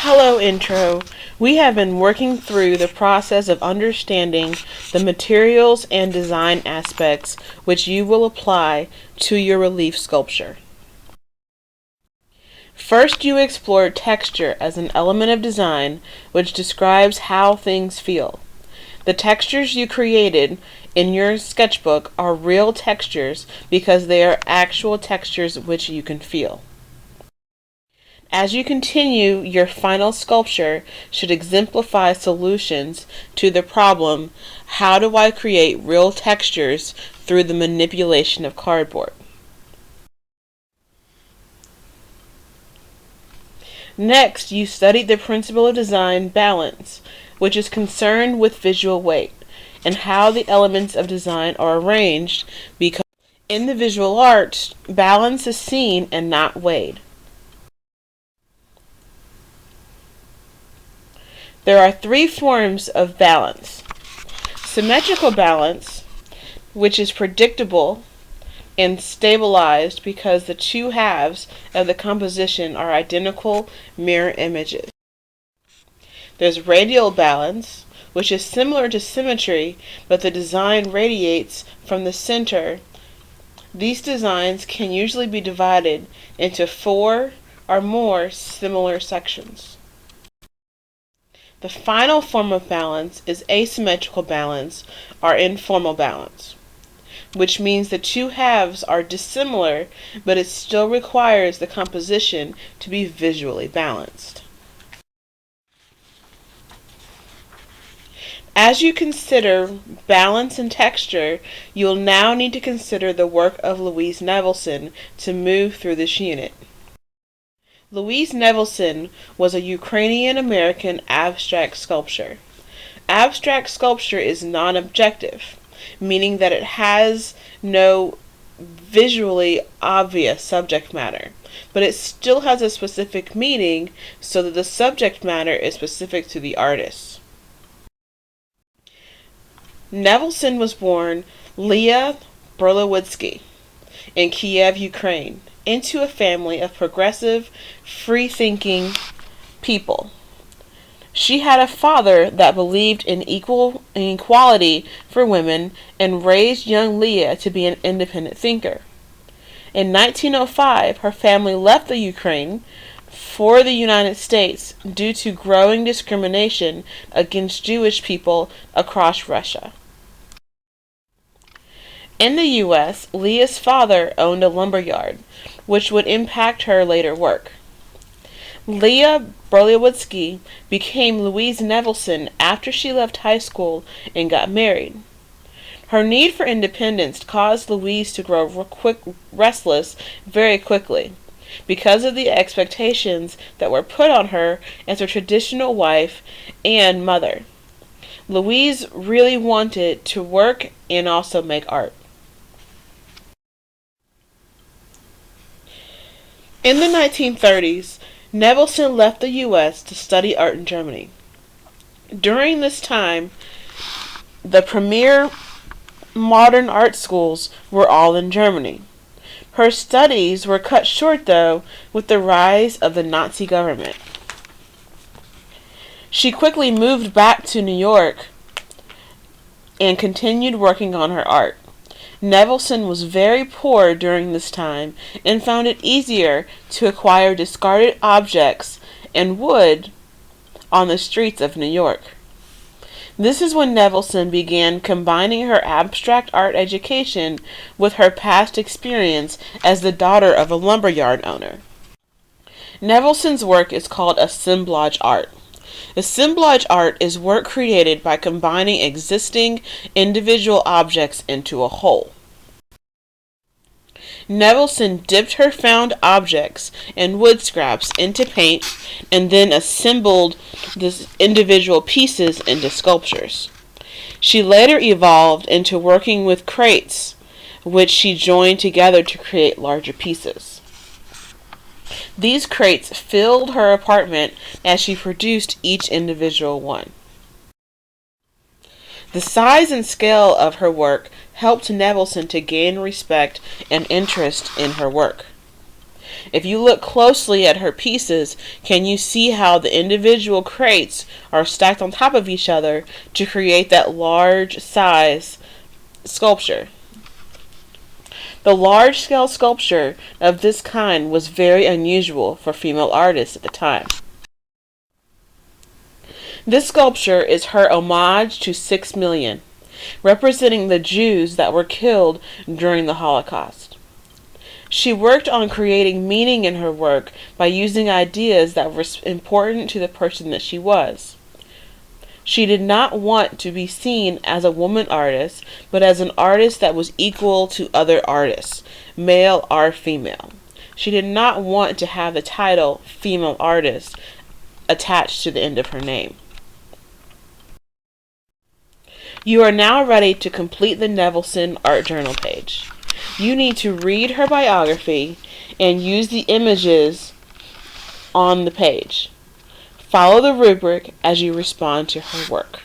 Hello, Intro. We have been working through the process of understanding the materials and design aspects which you will apply to your relief sculpture. First, you explore texture as an element of design which describes how things feel. The textures you created in your sketchbook are real textures because they are actual textures which you can feel. As you continue, your final sculpture should exemplify solutions to the problem, how do I create real textures through the manipulation of cardboard? Next, you studied the principle of design balance, which is concerned with visual weight, and how the elements of design are arranged because in the visual arts, balance is seen and not weighed. There are three forms of balance. Symmetrical balance, which is predictable and stabilized because the two halves of the composition are identical mirror images. There's radial balance, which is similar to symmetry, but the design radiates from the center. These designs can usually be divided into 4 or more similar sections. The final form of balance is asymmetrical balance or informal balance, which means the two halves are dissimilar, but it still requires the composition to be visually balanced. As you consider balance and texture, you will now need to consider the work of Louise Nevelson to move through this unit. Louise Nevelson was a Ukrainian-American abstract sculptor. Abstract sculpture is non-objective, meaning that it has no visually obvious subject matter, but it still has a specific meaning so that the subject matter is specific to the artist. Nevelson was born Leah Berlowitsky in Kiev, Ukraine, into a family of progressive, free-thinking people. She had a father that believed in equality for women and raised young Leah to be an independent thinker. In 1905, her family left the Ukraine for the United States due to growing discrimination against Jewish people across Russia. In the U.S., Leah's father owned a lumber yard, which would impact her later work. Leah Berlowitsky became Louise Nevelson after she left high school and got married. Her need for independence caused Louise to grow restless very quickly because of the expectations that were put on her as a traditional wife and mother. Louise really wanted to work and also make art. In the 1930s, Nevelson left the U.S. to study art in Germany. During this time, the premier modern art schools were all in Germany. Her studies were cut short, though, with the rise of the Nazi government. She quickly moved back to New York and continued working on her art. Nevelson was very poor during this time and found it easier to acquire discarded objects and wood on the streets of New York. This is when Nevelson began combining her abstract art education with her past experience as the daughter of a lumberyard owner. Nevelson's work is called assemblage art. Assemblage art is work created by combining existing individual objects into a whole. Nevelson dipped her found objects and wood scraps into paint and then assembled the individual pieces into sculptures. She later evolved into working with crates, which she joined together to create larger pieces. These crates filled her apartment as she produced each individual one. The size and scale of her work helped Nevelson to gain respect and interest in her work. If you look closely at her pieces, can you see how the individual crates are stacked on top of each other to create that large size sculpture? The large-scale sculpture of this kind was very unusual for female artists at the time. This sculpture is her homage to 6 million, representing the Jews that were killed during the Holocaust. She worked on creating meaning in her work by using ideas that were important to the person that she was. She did not want to be seen as a woman artist, but as an artist that was equal to other artists, male or female. She did not want to have the title female artist attached to the end of her name. You are now ready to complete the Nevelson Art Journal page. You need to read her biography and use the images on the page. Follow the rubric as you respond to her work.